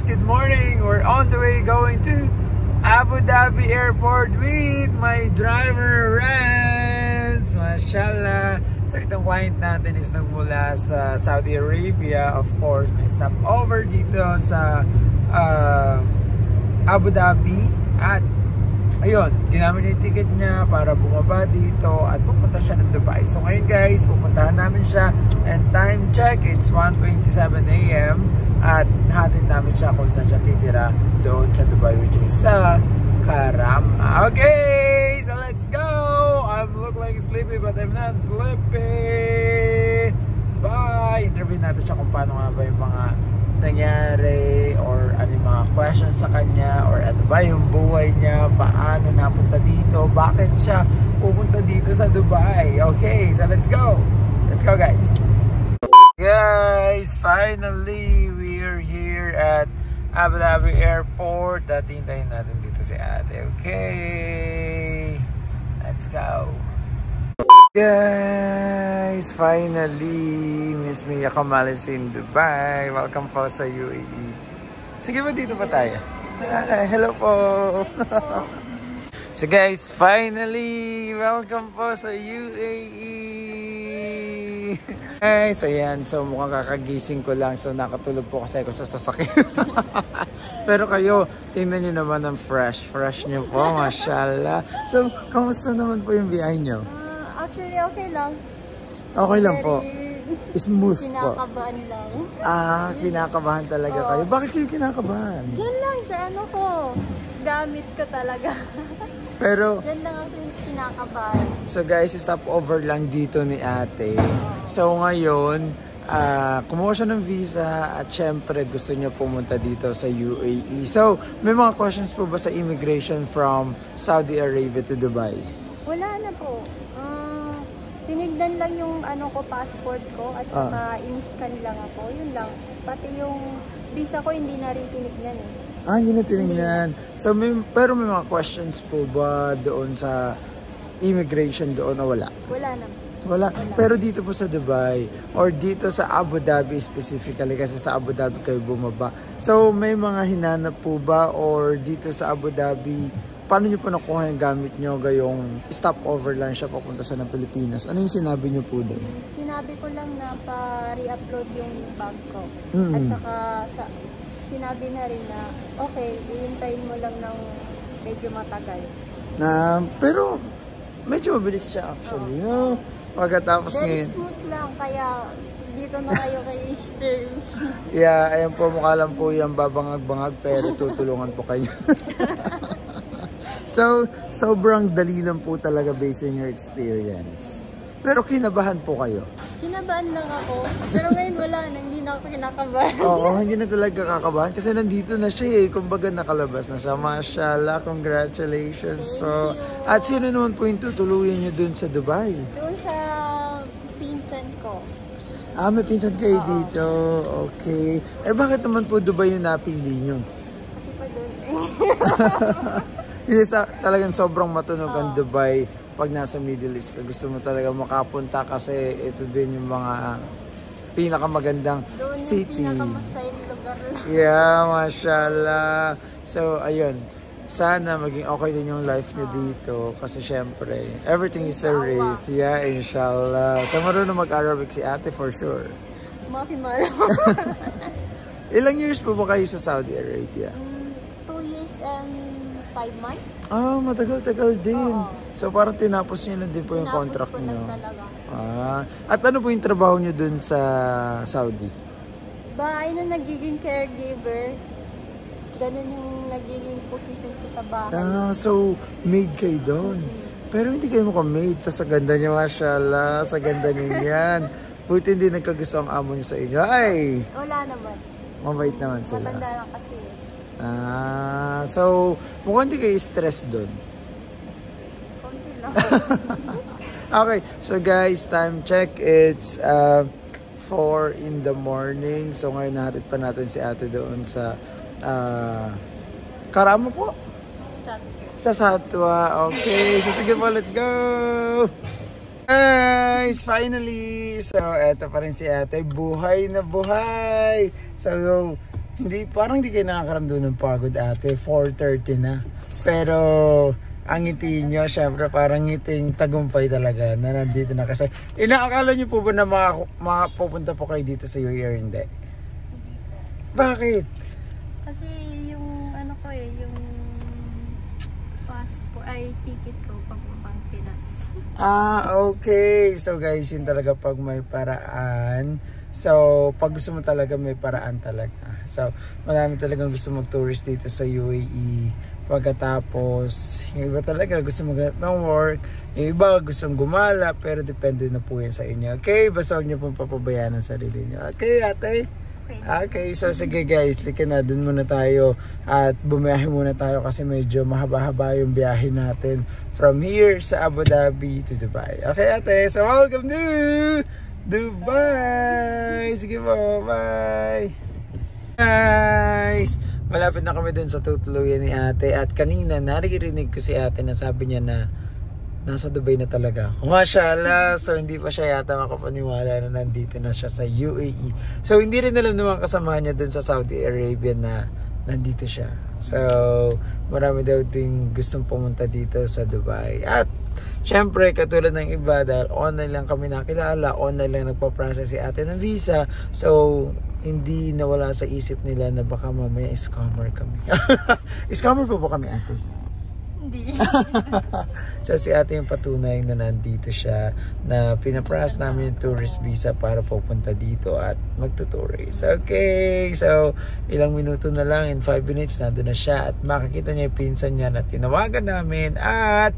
guys, good morning. We're on the way going to Abu Dhabi Airport with my driver Renz. Mashallah. So itong client natin is nagmula sa Saudi Arabia. Of course, may stop over dito sa Abu Dhabi. At ayun, ginamit niya yung ticket niya para bumaba dito at pupunta siya ng Dubai. So ngayon guys, pupuntahan namin siya. And time check, it's 1:27 AM. At hatid namin siya kung saan siya titira doon sa Dubai, which is sa Karama. Okay, so let's go! I look like sleepy but I'm not sleepy. Bye! Interview natin siya kung paano nga ba yung mga nangyari or ano yung mga questions sa kanya or ano ba yung buhay niya, paano napunta dito, bakit siya pupunta dito sa Dubai. Okay, so let's go! Let's go guys! Guys, finally we're here at Abu Dhabi Airport. Hintayin natin dito si ate. Okay, let's go. Guys, finally Miss Mia Kamal is in Dubai. Welcome po sa UAE. Sige ba dito pa tayo? Hello po. So guys, finally welcome po sa UAE. Guys, ayan. So mukhang kakagising ko lang. So nakatulog po kasi ako sa sasakyan. Pero kayo, tingnan nyo naman ang fresh. Fresh nyo po, mashallah. So, kamusta naman po yung biyahe nyo? Actually, okay lang. Okay lang po. Smooth po. Kinakabahan lang. Kinakabahan talaga kayo. Bakit kayo kinakabahan? Diyan lang sa ano ko. Gamit ko talaga. Pero diyan lang ako kinakabahan. So guys, stop over lang dito ni ate. So ngayon, kumuha siya ng visa at syempre gusto niya pumunta dito sa UAE. So, may mga questions po ba sa immigration from Saudi Arabia to Dubai? Wala na po. Tinignan lang yung ano ko, passport ko at saka in-scan lang ako. Yun lang. Pati yung visa ko hindi na rin tinignan eh. Hindi na tinignan. So, pero may mga questions po ba doon sa immigration doon o wala? Wala na. Wala. Pero dito po sa Dubai or dito sa Abu Dhabi specifically kasi sa Abu Dhabi kayo bumaba. So, may mga hinanap po ba or dito sa Abu Dhabi, paano nyo po nakuha yung gamit nyo gayong stopover lang siya papunta sa ng Pilipinas? Ano yung sinabi nyo po doon? Sinabi ko lang na pa-re-upload yung bag ko. At saka sinabi na rin na okay, iintayin mo lang ng medyo matagal. Pero medyo mabilis siya actually. Pagkatapos very smooth lang, kaya dito na kayo kay Sir. Yeah, ayan po, mukha lang po yung babangag-bangag pero tutulungan po kayo. So, sobrang dali lang po talaga based on your experience. Pero kinabahan po kayo? Kinabahan lang ako. Pero ngayon wala na, hindi na ako kinakabahan. Oo, hindi na talaga kakabahan kasi nandito na siya eh. Kumbaga nakalabas na siya. Mashallah, congratulations po. At sino naman po yung tutuluyan nyo dun sa Dubai? Doon sa pinsan ko. May pinsan kayo dito. Okay. Bakit naman po Dubai yung napili nyo? Kasi pa doon Hindi talagang sobrang matunog ang Dubai. Pag nasa Middle East ka, gusto mo talaga makapunta kasi ito din yung mga pinakamagandang city. Doon yung pinakamasayang lugar. Yeah, mashallah. So, ayun. Sana maging okay din yung life niyo dito kasi syempre, everything is a race. Yeah, inshallah. So, marunong mag-Arabic si ate for sure. Mafi maro. Ilang years po ba kayo sa Saudi Arabia? 2 years and 5 months. Matagal-tagal din. So parang tinapos niyo na din po yung contract niyo. At ano po yung trabaho niyo dun sa Saudi? Bahay na nagiging caregiver. Ganun yung nagiging position ko sa bahay. So maid kayo doon. Pero hindi kayo mukhang maid. Sa ganda niyo, mashallah. Sa ganda niyo yan. Buti hindi nagkagusto ang amo niyo sa inyo. Ay! Wala naman. Mabait naman sila. Matanda lang kasi. So mukhang hindi kayo stress doon. Okay, so guys, time check, it's 4 in the morning. So ngayon nahatid pa natin si ate doon sa Karama po? Sa Satwa. Okay, so sige po, let's go! Guys, finally! So eto pa rin si ate, buhay na buhay! So Hindi, parang hindi kayo nakakaramdam ng pagod ate, 4:30 na. Pero ang ngiti nyo, syempre parang ngiting tagumpay talaga na nandito na kasi. Inaakala nyo po ba na makapupunta po kayo dito sa UAE or hindi? Hindi po. Bakit? Kasi yung ano ko yung passport, ticket ko papuntang Pinas. Okay. So guys, yun talaga pag may paraan. So, pag gusto mo talaga, may paraan talaga. So, marami talagang gusto mag-tourist dito sa UAE. Pagkatapos, yung iba talaga gusto mag-get ng work. Yung iba gustong gumala, pero depende na po yan sa inyo. Okay? Basta huwag nyo pong papabayaan ang sarili nyo. Okay, ate? Okay, so sige guys, lika na, dun muna tayo at bumiyahe muna tayo kasi medyo mahaba-haba yung biyahe natin from here sa Abu Dhabi to Dubai. Okay, ate? So, welcome to Dubai! Sige po, bye! Guys, malapit na kami dun sa tutuluyan ni ate at kanina naririnig ko si ate na sabi niya na nasa Dubai na talaga. Mashallah, so hindi pa siya yata makapaniwala na nandito na siya sa UAE. So hindi rin alam naman kasama niya dun sa Saudi Arabia na nandito siya. So marami daw din gustong pumunta dito sa Dubai. At syempre, katulad ng iba, dahil online lang kami nakilala, online lang nagpa-process si ate ng visa. So, hindi nawala sa isip nila na baka mamaya scammer kami. Scammer po ba kami, ate? Hindi. So, si ate yung patunay na nandito siya, na pinaprocess namin yung tourist visa para pupunta dito at magtutourist. Okay, so, ilang minuto na lang, in 5 minutes, nandun na siya at makikita niya yung pinsan niya na tinawagan namin at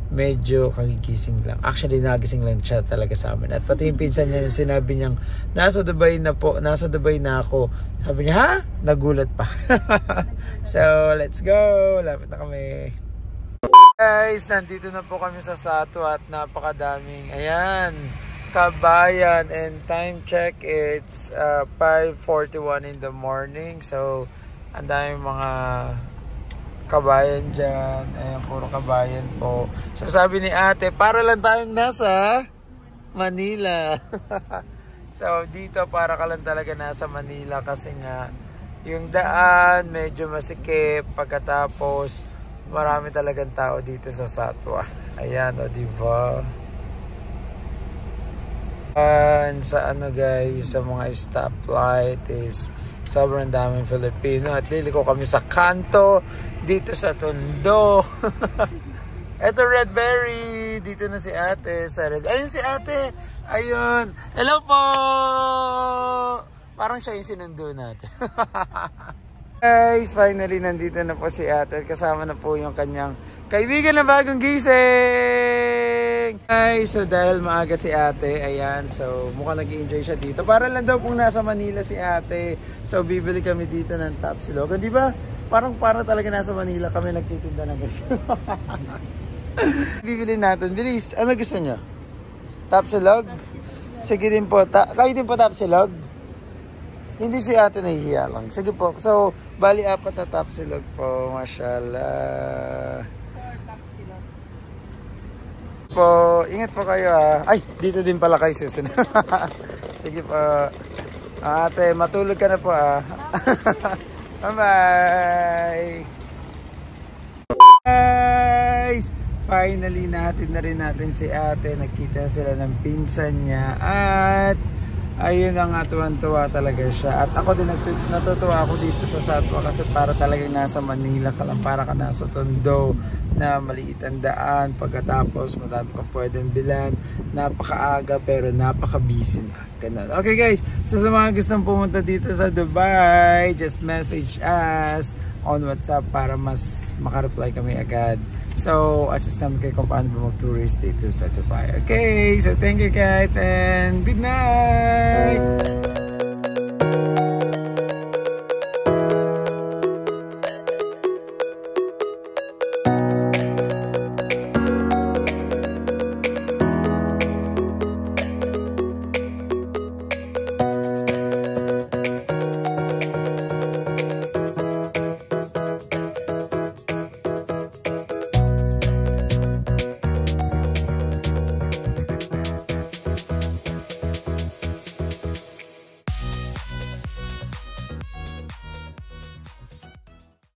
medyo kagigising lang. Actually, nagising lang siya talaga sa amin. At pati yung pinsan niya, yung sinabi niyang, nasa Dubai na po, nasa Dubai na ako. Sabi niya, ha? Nagulat pa. So, let's go. Lapit na kami. Guys, nandito na po kami sa Satwa at napakadaming, ayan, kabayan. And time check, it's 5:41 in the morning. So, ang daming mga kabayan dyan. Ayan, puro kabayan po. So sabi ni ate, para lang tayong nasa Manila. So dito para ka lang talaga nasa Manila kasi nga yung daan medyo masikip. Pagkatapos marami talagang tao dito sa Satwa. Ayan, o diba? Sa ano guys, sa mga stoplight is sobrang daming Filipino at liliko kami sa kanto dito sa Tondo. Eto Red Berry, dito na si ate sa Red. Ayun si ate, ayun, hello po, parang siya yung sinundo natin. Guys, finally nandito na po si ate, kasama na po yung kanyang kaibigan na bagong gising. Guys, so dahil maaga si ate, ayan, so mukhang nag-enjoy siya dito. Para lang daw kung nasa Manila si ate. So bibili kami dito ng Tapsilog. Di ba? Parang talaga nasa Manila kami nagtitinda ng ganito. Bibili natin. Bilis, ano gusto nyo? Tapsilog? Sige din po. Kayo din po Tapsilog? Hindi si ate nahihiya lang. Sige po. So, bali 4 na Tapsilog po. Mashallah. Po, ingat po kayo ha. Ay, dito din pala kayo susunod. Sige po. Ate, matulog ka na po ha. Bye-bye. Guys, finally natin na rin natin si ate. Nakita sila ng pinsan niya at ayun na nga, tuwan-tuwa talaga siya. At ako din natutuwa ako dito sa Satwa kasi para talagang nasa Manila ka lang, para ka nasa Tondo na maliit ang daan. Pagkatapos madami kang pwedeng bilan, napakaaga pero napaka-busy na. Ganun. Okay guys, so sa mga gustong pumunta dito sa Dubai, just message us on WhatsApp para mas makareply kami agad. So, assist namin kayo kung paano ba mag-tourist dito sa Dubai. Okay, so thank you guys and good night!